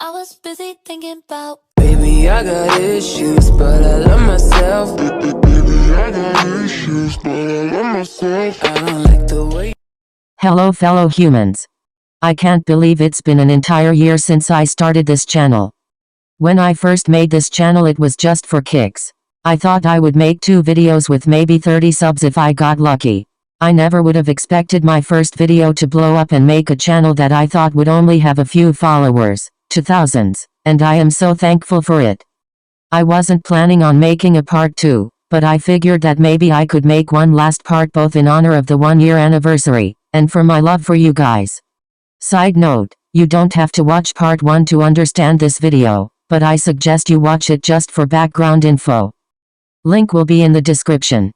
I was busy thinking about Baby, I got issues, but I love myself. Baby, I got issues, but I love myself. I don't like the way. Hello fellow humans. I can't believe it's been an entire year since I started this channel. When I first made this channel it was just for kicks. I thought I would make 2 videos with maybe 30 subs if I got lucky. I never would have expected my first video to blow up and make a channel that I thought would only have a few followers, to thousands, and I am so thankful for it. I wasn't planning on making a part 2, but I figured that maybe I could make one last part both in honor of the 1-year anniversary, and for my love for you guys. Side note, you don't have to watch part 1 to understand this video, but I suggest you watch it just for background info. Link will be in the description.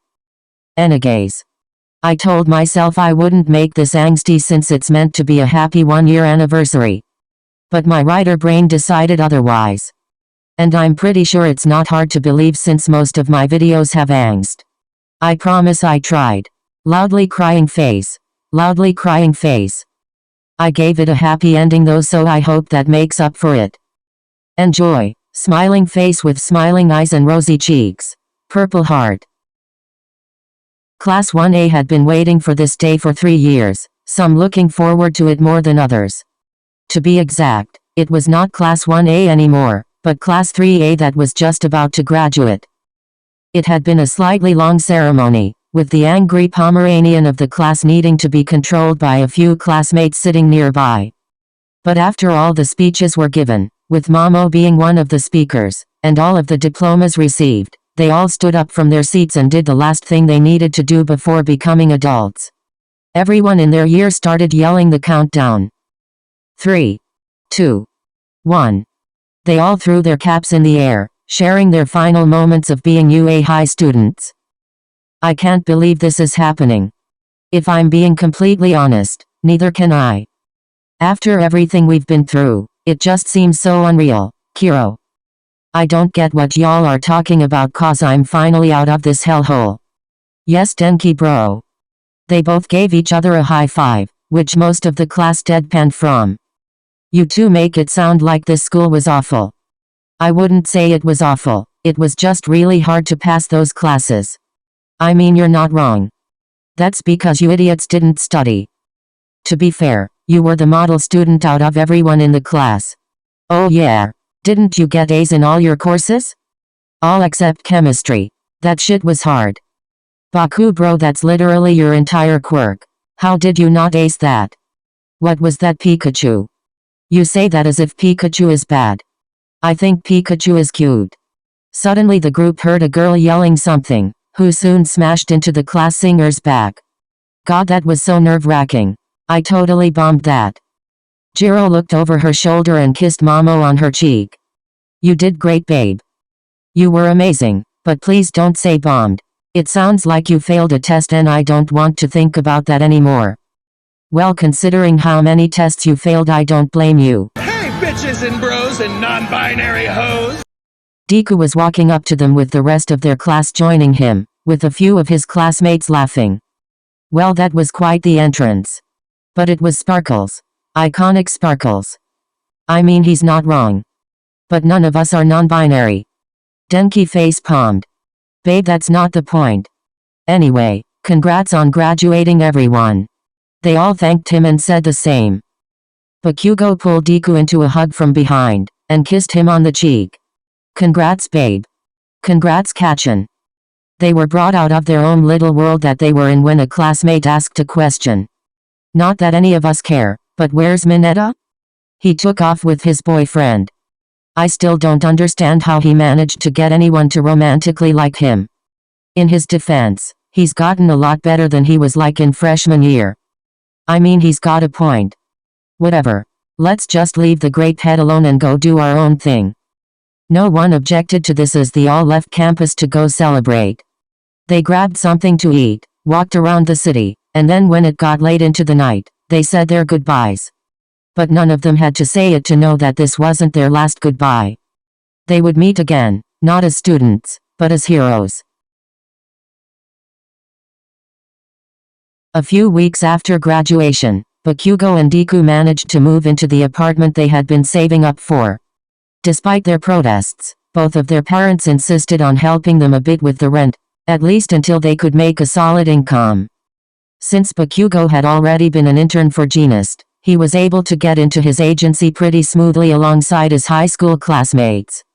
Anyways, I told myself I wouldn't make this angsty since it's meant to be a happy 1-year anniversary. But my writer brain decided otherwise. And I'm pretty sure it's not hard to believe since most of my videos have angst. I promise I tried. Loudly crying face. Loudly crying face. I gave it a happy ending though, so I hope that makes up for it. Enjoy. Smiling face with smiling eyes and rosy cheeks. Purple heart. Class 1A had been waiting for this day for 3 years, some looking forward to it more than others. To be exact, it was not Class 1A anymore, but Class 3A that was just about to graduate. It had been a slightly long ceremony, with the angry Pomeranian of the class needing to be controlled by a few classmates sitting nearby. But after all the speeches were given, with Momo being one of the speakers, and all of the diplomas received, they all stood up from their seats and did the last thing they needed to do before becoming adults. Everyone in their year started yelling the countdown. 3, 2, 1. They all threw their caps in the air, sharing their final moments of being UA high students. I can't believe this is happening. If I'm being completely honest, neither can I. After everything we've been through, it just seems so unreal. Kiro. I don't get what y'all are talking about cause I'm finally out of this hellhole. Yes Denki bro. They both gave each other a high five, which most of the class deadpanned from. You two make it sound like this school was awful. I wouldn't say it was awful, it was just really hard to pass those classes. I mean you're not wrong. That's because you idiots didn't study. To be fair, you were the model student out of everyone in the class. Oh yeah. Didn't you get A's in all your courses? All except chemistry. That shit was hard. Baku bro, that's literally your entire quirk. How did you not ace that? What was that Pikachu? You say that as if Pikachu is bad. I think Pikachu is cute. Suddenly the group heard a girl yelling something, who soon smashed into the class singer's back. God, that was so nerve-wracking. I totally bombed that. Jiro looked over her shoulder and kissed Momo on her cheek. You did great babe. You were amazing, but please don't say bombed. It sounds like you failed a test and I don't want to think about that anymore. Well, considering how many tests you failed, I don't blame you. Hey bitches and bros and non-binary hoes! Deku was walking up to them with the rest of their class joining him, with a few of his classmates laughing. Well, that was quite the entrance. But it was Sparkles. Iconic Sparkles. I mean, he's not wrong. But none of us are non-binary. Denki face palmed. Babe, that's not the point. Anyway, congrats on graduating everyone. They all thanked him and said the same. Bakugo pulled Deku into a hug from behind, and kissed him on the cheek. Congrats babe. Congrats Kachin. They were brought out of their own little world that they were in when a classmate asked a question. Not that any of us care. But where's Mineta? He took off with his boyfriend. I still don't understand how he managed to get anyone to romantically like him. In his defense, he's gotten a lot better than he was like in freshman year. I mean, he's got a point. Whatever. Let's just leave the great head alone and go do our own thing. No one objected to this as they all left campus to go celebrate. They grabbed something to eat, walked around the city, and then when it got late into the night, they said their goodbyes. But none of them had to say it to know that this wasn't their last goodbye. They would meet again, not as students, but as heroes. A few weeks after graduation, Bakugo and Deku managed to move into the apartment they had been saving up for. Despite their protests, both of their parents insisted on helping them a bit with the rent, at least until they could make a solid income. Since Bakugo had already been an intern for Genist, he was able to get into his agency pretty smoothly alongside his high school classmates.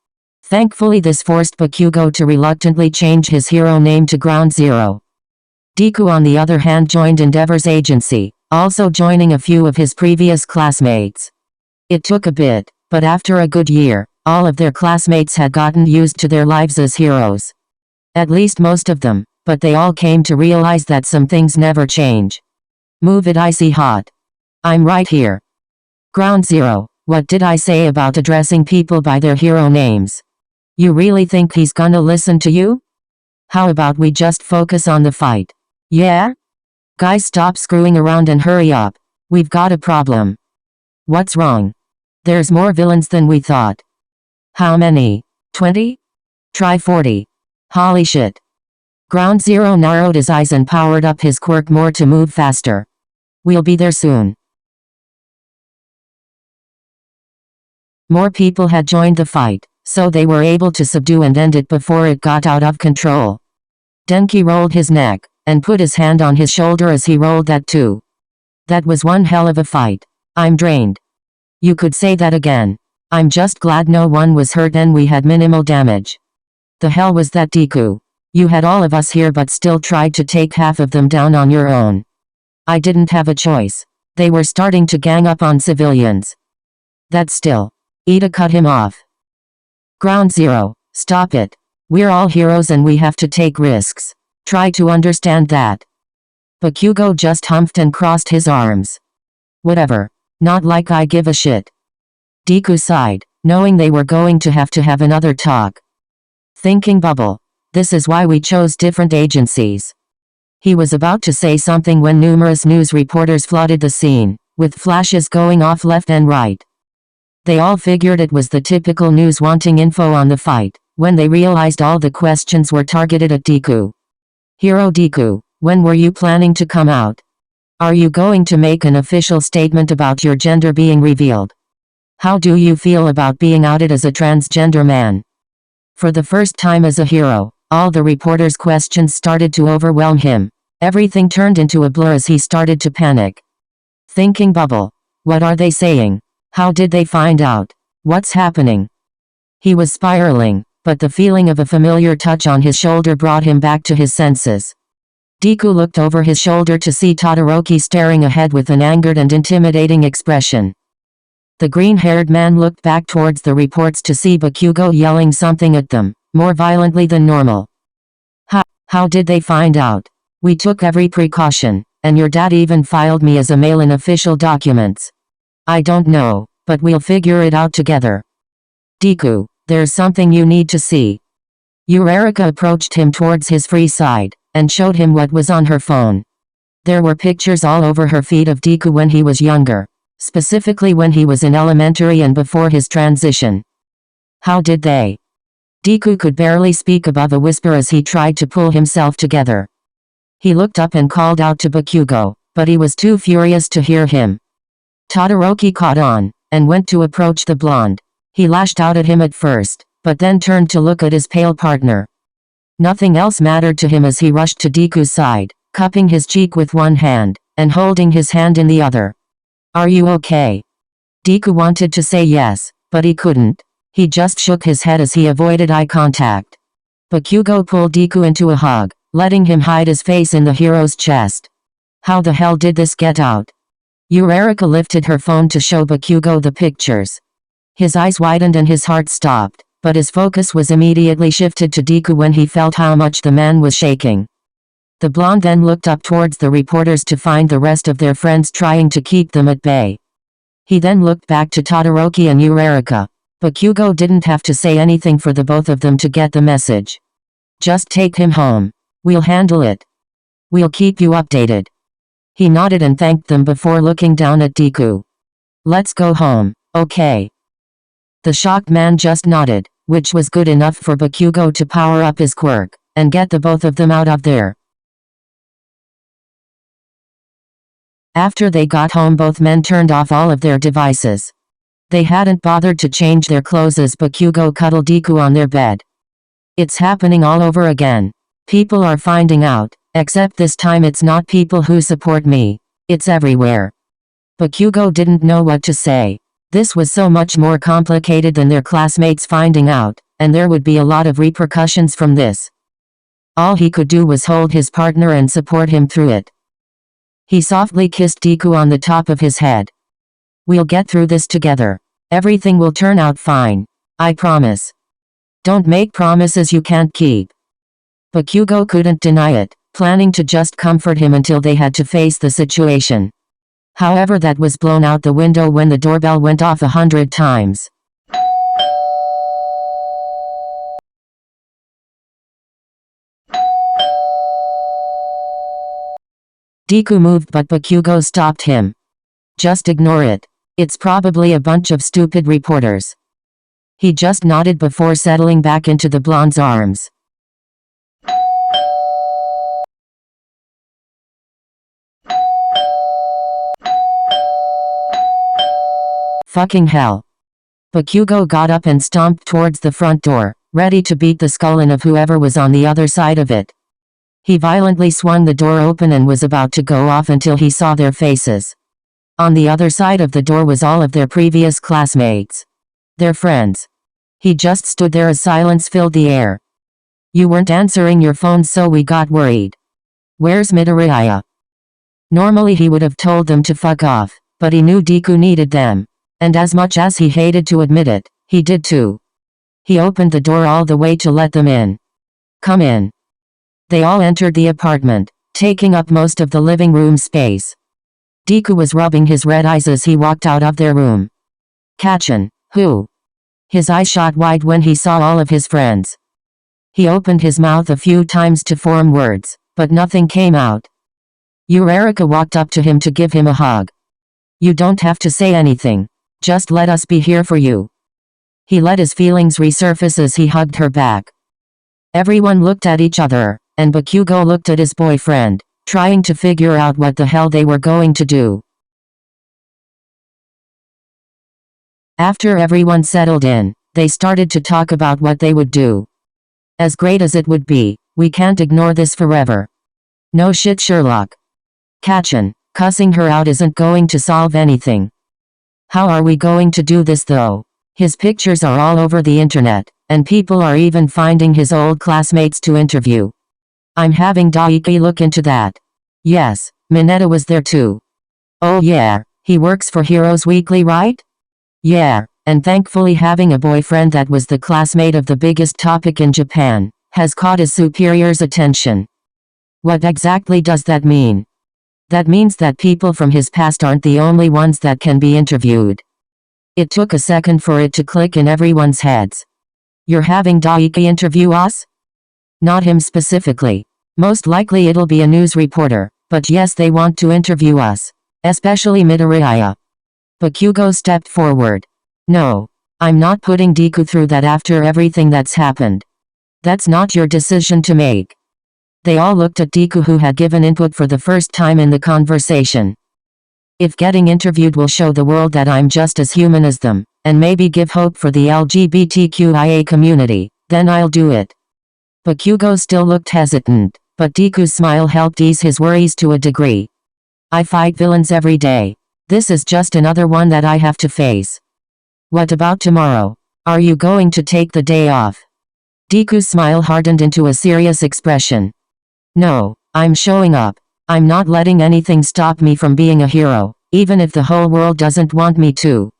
Thankfully, this forced Bakugo to reluctantly change his hero name to Ground Zero. Deku on the other hand joined Endeavor's agency, also joining a few of his previous classmates. It took a bit, but after a good year, all of their classmates had gotten used to their lives as heroes. At least most of them, but they all came to realize that some things never change. Move it, icy hot. I'm right here. Ground Zero, what did I say about addressing people by their hero names? You really think he's gonna listen to you? How about we just focus on the fight? Yeah? Guys, stop screwing around and hurry up. We've got a problem. What's wrong? There's more villains than we thought. How many? 20? Try 40. Holy shit. Ground Zero narrowed his eyes and powered up his quirk more to move faster. We'll be there soon. More people had joined the fight, so they were able to subdue and end it before it got out of control. Denki rolled his neck, and put his hand on his shoulder as he rolled that too. That was one hell of a fight. I'm drained. You could say that again. I'm just glad no one was hurt and we had minimal damage. The hell was that, Deku? You had all of us here but still tried to take half of them down on your own. I didn't have a choice. They were starting to gang up on civilians. That still. Ida cut him off. Ground Zero, stop it. We're all heroes and we have to take risks. Try to understand that. Bakugo just humphed and crossed his arms. Whatever. Not like I give a shit. Deku sighed, knowing they were going to have another talk. Thinking bubble. This is why we chose different agencies. He was about to say something when numerous news reporters flooded the scene, with flashes going off left and right. They all figured it was the typical news wanting info on the fight, when they realized all the questions were targeted at Deku. Hero Deku, when were you planning to come out? Are you going to make an official statement about your gender being revealed? How do you feel about being outed as a transgender man? For the first time as a hero, all the reporters' questions started to overwhelm him. Everything turned into a blur as he started to panic. Thinking bubble. What are they saying? How did they find out? What's happening? He was spiraling, but the feeling of a familiar touch on his shoulder brought him back to his senses. Deku looked over his shoulder to see Todoroki staring ahead with an angered and intimidating expression. The green-haired man looked back towards the reports to see Bakugo yelling something at them, more violently than normal. How did they find out? We took every precaution, and your dad even filed me as a male in official documents. I don't know, but we'll figure it out together. Deku, there's something you need to see. Uraraka approached him towards his free side, and showed him what was on her phone. There were pictures all over her feed of Deku when he was younger, specifically when he was in elementary and before his transition. How did they? Deku could barely speak above a whisper as he tried to pull himself together. He looked up and called out to Bakugo, but he was too furious to hear him. Todoroki caught on, and went to approach the blonde. He lashed out at him at first, but then turned to look at his pale partner. Nothing else mattered to him as he rushed to Deku's side, cupping his cheek with one hand, and holding his hand in the other. Are you okay? Deku wanted to say yes, but he couldn't. He just shook his head as he avoided eye contact. Bakugo pulled Deku into a hug, letting him hide his face in the hero's chest. How the hell did this get out? Uraraka lifted her phone to show Bakugo the pictures. His eyes widened and his heart stopped, but his focus was immediately shifted to Deku when he felt how much the man was shaking. The blonde then looked up towards the reporters to find the rest of their friends trying to keep them at bay. He then looked back to Todoroki and Uraraka. Bakugo didn't have to say anything for the both of them to get the message. Just take him home. We'll handle it. We'll keep you updated. He nodded and thanked them before looking down at Deku. Let's go home, okay? The shocked man just nodded, which was good enough for Bakugo to power up his quirk, and get the both of them out of there. After they got home, both men turned off all of their devices. They hadn't bothered to change their clothes as Bakugo cuddled Deku on their bed. It's happening all over again. People are finding out, except this time it's not people who support me. It's everywhere. Bakugo didn't know what to say. This was so much more complicated than their classmates finding out, and there would be a lot of repercussions from this. All he could do was hold his partner and support him through it. He softly kissed Deku on the top of his head. We'll get through this together. Everything will turn out fine. I promise. Don't make promises you can't keep. Bakugo couldn't deny it, planning to just comfort him until they had to face the situation. However, that was blown out the window when the doorbell went off 100 times. Deku moved, but Bakugo stopped him. Just ignore it. It's probably a bunch of stupid reporters. He just nodded before settling back into the blonde's arms. Fucking hell. Bakugo got up and stomped towards the front door, ready to beat the skull in of whoever was on the other side of it. He violently swung the door open and was about to go off until he saw their faces. On the other side of the door was all of their previous classmates. Their friends. He just stood there as silence filled the air. You weren't answering your phones, so we got worried. Where's Midoriya? Normally he would have told them to fuck off, but he knew Deku needed them. And as much as he hated to admit it, he did too. He opened the door all the way to let them in. Come in. They all entered the apartment, taking up most of the living room space. Deku was rubbing his red eyes as he walked out of their room. Kachin, who? His eyes shot wide when he saw all of his friends. He opened his mouth a few times to form words, but nothing came out. Eureka walked up to him to give him a hug. You don't have to say anything. Just let us be here for you. He let his feelings resurface as he hugged her back. Everyone looked at each other, and Bakugo looked at his boyfriend, trying to figure out what the hell they were going to do. After everyone settled in, they started to talk about what they would do. As great as it would be, we can't ignore this forever. No shit, Sherlock. Kachin, cussing her out isn't going to solve anything. How are we going to do this though? His pictures are all over the internet, and people are even finding his old classmates to interview. I'm having Daiki look into that. Yes, Mineta was there too. Oh yeah, he works for Heroes Weekly, right? Yeah, and thankfully having a boyfriend that was the classmate of the biggest topic in Japan has caught his superior's attention. What exactly does that mean? That means that people from his past aren't the only ones that can be interviewed. It took a second for it to click in everyone's heads. You're having Daiki interview us? Not him specifically. Most likely it'll be a news reporter, but yes, they want to interview us. Especially Midoriya. Bakugo stepped forward. No. I'm not putting Deku through that after everything that's happened. That's not your decision to make. They all looked at Deku, who had given input for the first time in the conversation. If getting interviewed will show the world that I'm just as human as them, and maybe give hope for the LGBTQIA community, then I'll do it. Bakugo still looked hesitant, but Deku's smile helped ease his worries to a degree. I fight villains every day. This is just another one that I have to face. What about tomorrow? Are you going to take the day off? Deku's smile hardened into a serious expression. No, I'm showing up. I'm not letting anything stop me from being a hero, even if the whole world doesn't want me to.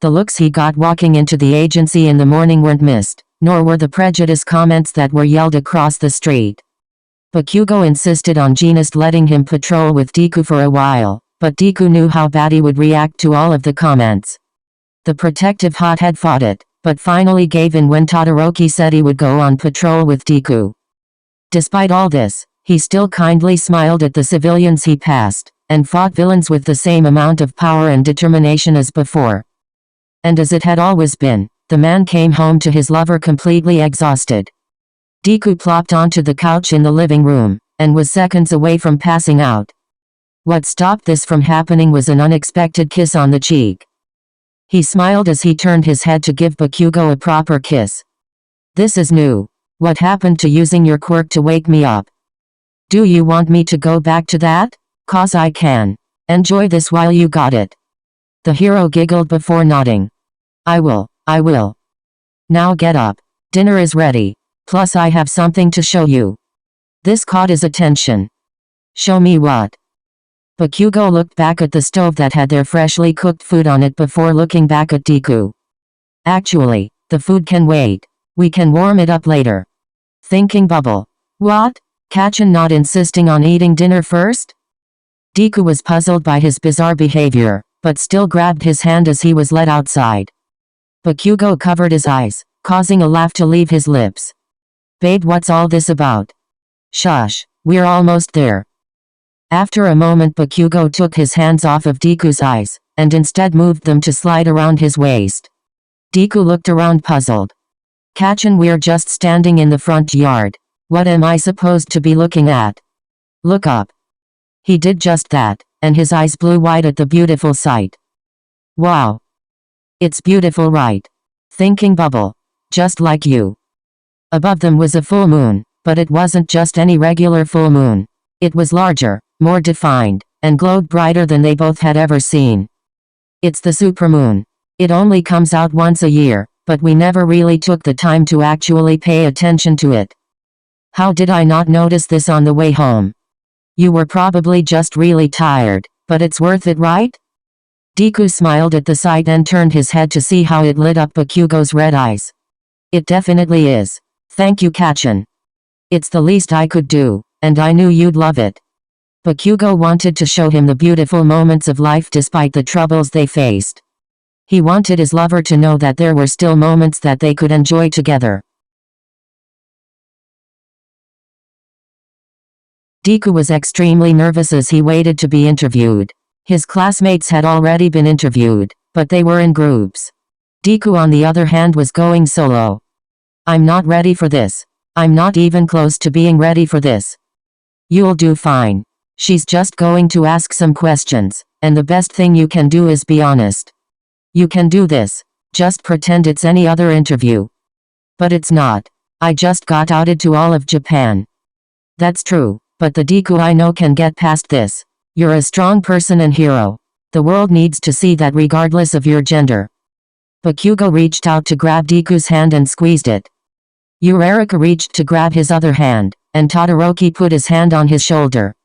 The looks he got walking into the agency in the morning weren't missed, nor were the prejudice comments that were yelled across the street. Bakugo insisted on just letting him patrol with Deku for a while, but Deku knew how bad he would react to all of the comments. The protective hothead fought it, but finally gave in when Todoroki said he would go on patrol with Deku. Despite all this, he still kindly smiled at the civilians he passed, and fought villains with the same amount of power and determination as before. And as it had always been, the man came home to his lover completely exhausted. Deku plopped onto the couch in the living room, and was seconds away from passing out. What stopped this from happening was an unexpected kiss on the cheek. He smiled as he turned his head to give Bakugo a proper kiss. This is new. What happened to using your quirk to wake me up? Do you want me to go back to that? 'Cause I can. Enjoy this while you got it. The hero giggled before nodding. I will. Now get up. Dinner is ready. Plus I have something to show you. This caught his attention. Show me what? Bakugo looked back at the stove that had their freshly cooked food on it before looking back at Deku. Actually, the food can wait. We can warm it up later. Thinking bubble. What? Kacchan not insisting on eating dinner first? Deku was puzzled by his bizarre behavior, but still grabbed his hand as he was led outside. Bakugo covered his eyes, causing a laugh to leave his lips. Babe, what's all this about? Shush, we're almost there. After a moment, Bakugo took his hands off of Deku's eyes, and instead moved them to slide around his waist. Deku looked around puzzled. Kacchan, we're just standing in the front yard. What am I supposed to be looking at? Look up. He did just that, and his eyes blew wide at the beautiful sight. Wow. It's beautiful, right? Thinking bubble. Just like you. Above them was a full moon, but it wasn't just any regular full moon. It was larger, more defined, and glowed brighter than they both had ever seen. It's the supermoon. It only comes out once a year, but we never really took the time to actually pay attention to it. How did I not notice this on the way home? You were probably just really tired, but it's worth it, right? Deku smiled at the sight and turned his head to see how it lit up Bakugo's red eyes. It definitely is. Thank you, Kacchan. It's the least I could do, and I knew you'd love it. Bakugo wanted to show him the beautiful moments of life despite the troubles they faced. He wanted his lover to know that there were still moments that they could enjoy together. Deku was extremely nervous as he waited to be interviewed. His classmates had already been interviewed, but they were in groups. Deku, on the other hand, was going solo. I'm not ready for this. I'm not even close to being ready for this. You'll do fine. She's just going to ask some questions, and the best thing you can do is be honest. You can do this. Just pretend it's any other interview. But it's not. I just got outed to all of Japan. That's true. But the Deku I know can get past this. You're a strong person and hero. The world needs to see that regardless of your gender. Bakugo reached out to grab Deku's hand and squeezed it. Uraraka reached to grab his other hand, and Todoroki put his hand on his shoulder.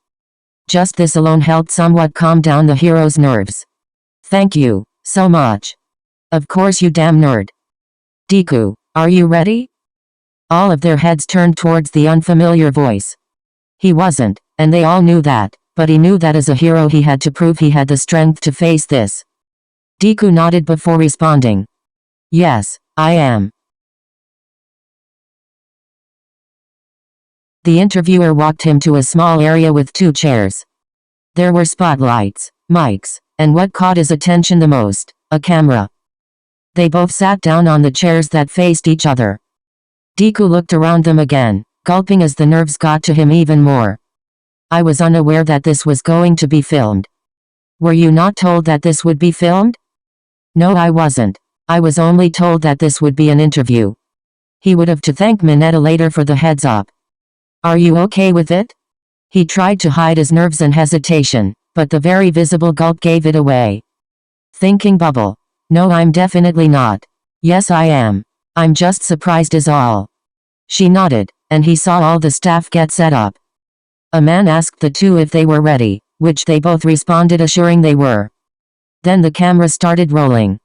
Just this alone helped somewhat calm down the hero's nerves. Thank you, so much. Of course, you damn nerd. Deku, are you ready? All of their heads turned towards the unfamiliar voice. He wasn't, and they all knew that, but he knew that as a hero he had to prove he had the strength to face this. Deku nodded before responding. Yes, I am. The interviewer walked him to a small area with 2 chairs. There were spotlights, mics, and what caught his attention the most, a camera. They both sat down on the chairs that faced each other. Deku looked around them again, gulping as the nerves got to him even more. I was unaware that this was going to be filmed. Were you not told that this would be filmed? No, I wasn't. I was only told that this would be an interview. He would have to thank Mineta later for the heads up. Are you okay with it? He tried to hide his nerves and hesitation, but the very visible gulp gave it away. Thinking bubble. No, I'm definitely not. Yes, I am. I'm just surprised is all. She nodded, and he saw all the staff get set up. A man asked the 2 if they were ready, which they both responded assuring they were. Then the camera started rolling.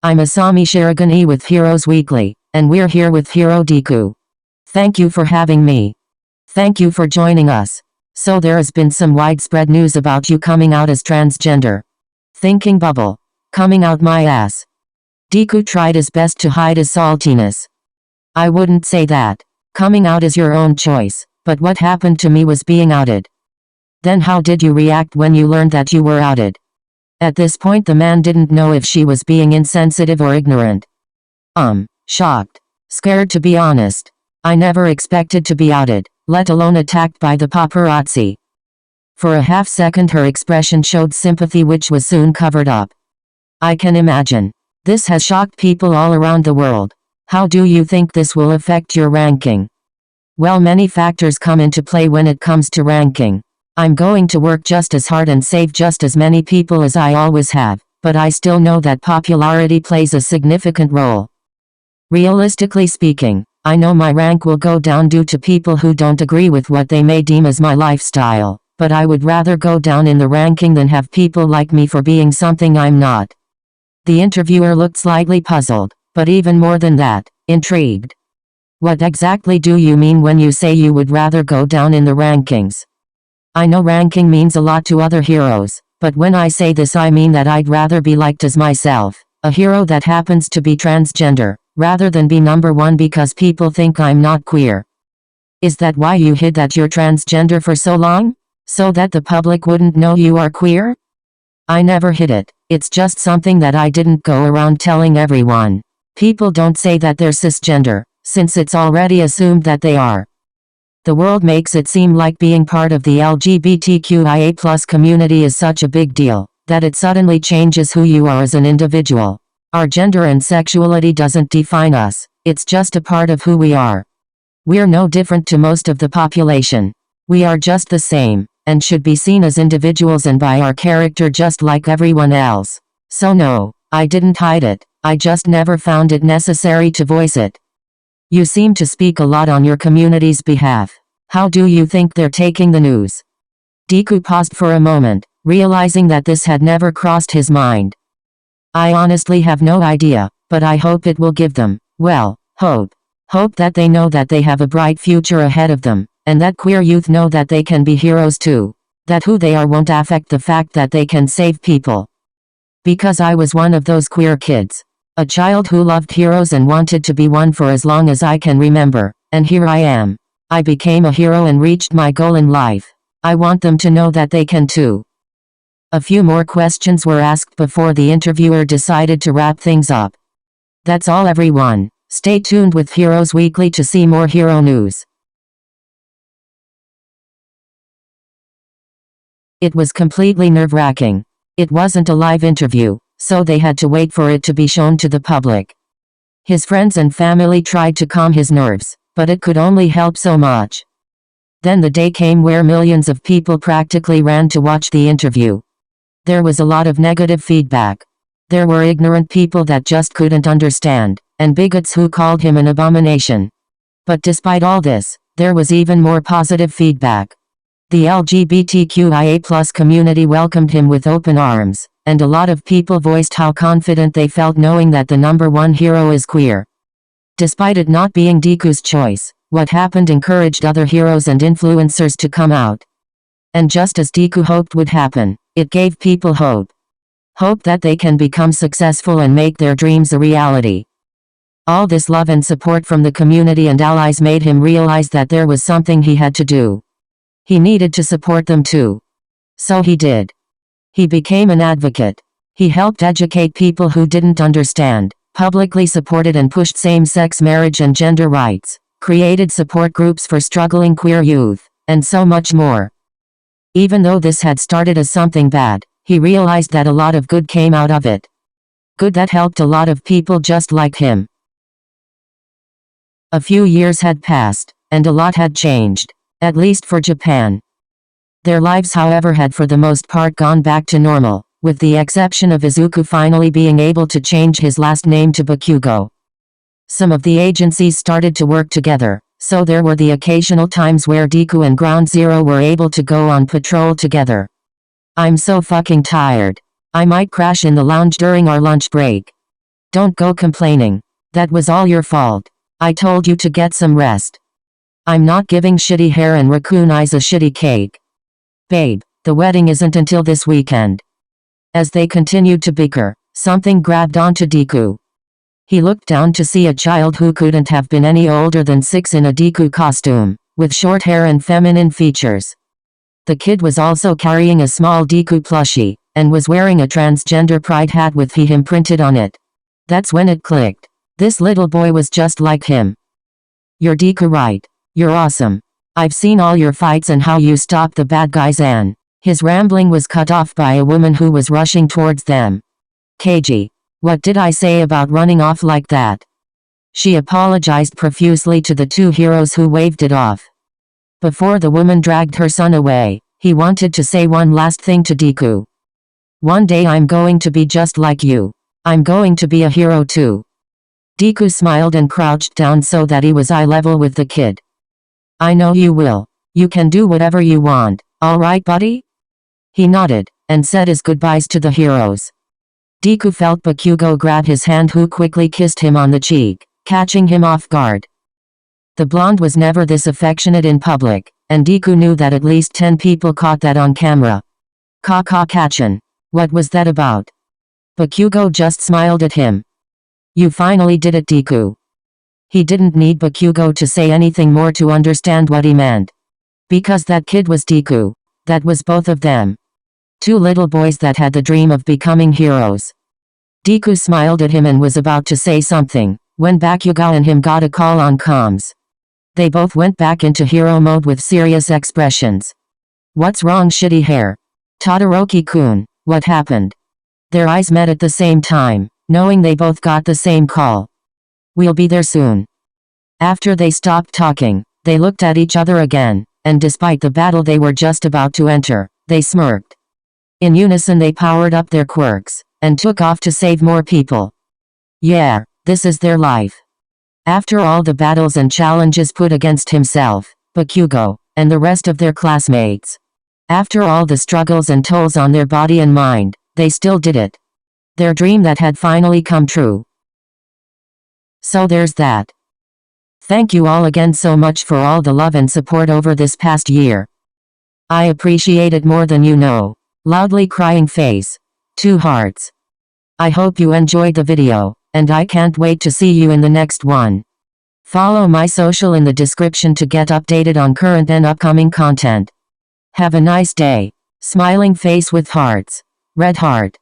I'm Asami Shirogane with Heroes Weekly, and we're here with Hero Deku. Thank you for having me. Thank you for joining us. So there has been some widespread news about you coming out as transgender. Thinking bubble. Coming out my ass. Deku tried his best to hide his saltiness. I wouldn't say that. Coming out is your own choice, but what happened to me was being outed. Then how did you react when you learned that you were outed? At this point the man didn't know if she was being insensitive or ignorant. Shocked. Scared, to be honest. I never expected to be outed. let alone attacked by the paparazzi. For a half second her expression showed sympathy which was soon covered up. I can imagine. This has shocked people all around the world. How do you think this will affect your ranking? Well, many factors come into play when it comes to ranking. I'm going to work just as hard and save just as many people as I always have, but I still know that popularity plays a significant role. Realistically speaking, I know my rank will go down due to people who don't agree with what they may deem as my lifestyle, but I would rather go down in the ranking than have people like me for being something I'm not. The interviewer looked slightly puzzled, but even more than that, intrigued. What exactly do you mean when you say you would rather go down in the rankings? I know ranking means a lot to other heroes, but when I say this I mean that I'd rather be liked as myself, a hero that happens to be transgender, rather than be number one because people think I'm not queer. Is that why you hid that you're transgender for so long? So that the public wouldn't know you are queer? I never hid it. It's just something that I didn't go around telling everyone. People don't say that they're cisgender, since it's already assumed that they are. The world makes it seem like being part of the LGBTQIA+ community is such a big deal, that it suddenly changes who you are as an individual. Our gender and sexuality doesn't define us, it's just a part of who we are. We're no different to most of the population. We are just the same, and should be seen as individuals and by our character just like everyone else. So no, I didn't hide it, I just never found it necessary to voice it. You seem to speak a lot on your community's behalf. How do you think they're taking the news? Deku paused for a moment, realizing that this had never crossed his mind. I honestly have no idea, but I hope it will give them, well, hope. Hope that they know that they have a bright future ahead of them, and that queer youth know that they can be heroes too. That who they are won't affect the fact that they can save people. Because I was one of those queer kids. A child who loved heroes and wanted to be one for as long as I can remember, and here I am. I became a hero and reached my goal in life. I want them to know that they can too. A few more questions were asked before the interviewer decided to wrap things up. That's all everyone. Stay tuned with Heroes Weekly to see more hero news. It was completely nerve-wracking. It wasn't a live interview, so they had to wait for it to be shown to the public. His friends and family tried to calm his nerves, but it could only help so much. Then the day came where millions of people practically ran to watch the interview. There was a lot of negative feedback. There were ignorant people that just couldn't understand, and bigots who called him an abomination. But despite all this, there was even more positive feedback. The LGBTQIA+ community welcomed him with open arms, and a lot of people voiced how confident they felt knowing that the number one hero is queer. Despite it not being Deku's choice, what happened encouraged other heroes and influencers to come out. And just as Deku hoped would happen, it gave people hope. Hope that they can become successful and make their dreams a reality. All this love and support from the community and allies made him realize that there was something he had to do. He needed to support them too. So he did. He became an advocate. He helped educate people who didn't understand, publicly supported and pushed same-sex marriage and gender rights, created support groups for struggling queer youth, and so much more. Even though this had started as something bad, he realized that a lot of good came out of it. Good that helped a lot of people just like him. A few years had passed, and a lot had changed. At least for Japan. Their lives, however, had for the most part gone back to normal, with the exception of Izuku finally being able to change his last name to Bakugo. Some of the agencies started to work together, so there were the occasional times where Deku and Ground Zero were able to go on patrol together. I'm so fucking tired. I might crash in the lounge during our lunch break. Don't go complaining. That was all your fault. I told you to get some rest. I'm not giving shitty hair and raccoon eyes a shitty cake. Babe, the wedding isn't until this weekend. As they continued to bicker, something grabbed onto Deku. He looked down to see a child who couldn't have been any older than 6 in a Deku costume, with short hair and feminine features. The kid was also carrying a small Deku plushie, and was wearing a transgender pride hat with he him printed on it. That's when it clicked. This little boy was just like him. You're Deku, right? You're awesome. I've seen all your fights and how you stopped the bad guys and his rambling was cut off by a woman who was rushing towards them. Keiji, what did I say about running off like that? She apologized profusely to the two heroes who waved it off. Before the woman dragged her son away, he wanted to say one last thing to Deku. One day I'm going to be just like you. I'm going to be a hero too. Deku smiled and crouched down so that he was eye level with the kid. I know you will. You can do whatever you want, alright buddy? He nodded, and said his goodbyes to the heroes. Deku felt Bakugo grab his hand, who quickly kissed him on the cheek, catching him off guard. The blonde was never this affectionate in public, and Deku knew that at least 10 people caught that on camera. Kachan. What was that about? Bakugo just smiled at him. You finally did it, Deku. He didn't need Bakugo to say anything more to understand what he meant. Because that kid was Deku. That was both of them. Two little boys that had the dream of becoming heroes. Deku smiled at him and was about to say something, when Bakugo and him got a call on comms. They both went back into hero mode with serious expressions. What's wrong, shitty hair? Todoroki-kun, what happened? Their eyes met at the same time, knowing they both got the same call. We'll be there soon. After they stopped talking, they looked at each other again, and despite the battle they were just about to enter, they smirked. In unison they powered up their quirks, and took off to save more people. Yeah, this is their life. After all the battles and challenges put against himself, Bakugo, and the rest of their classmates. After all the struggles and tolls on their body and mind, they still did it. Their dream that had finally come true. So there's that. Thank you all again so much for all the love and support over this past year. I appreciate it more than you know. Loudly crying face. 2 hearts. I hope you enjoyed the video, and I can't wait to see you in the next one. Follow my social in the description to get updated on current and upcoming content. Have a nice day. Smiling face with hearts. Red heart.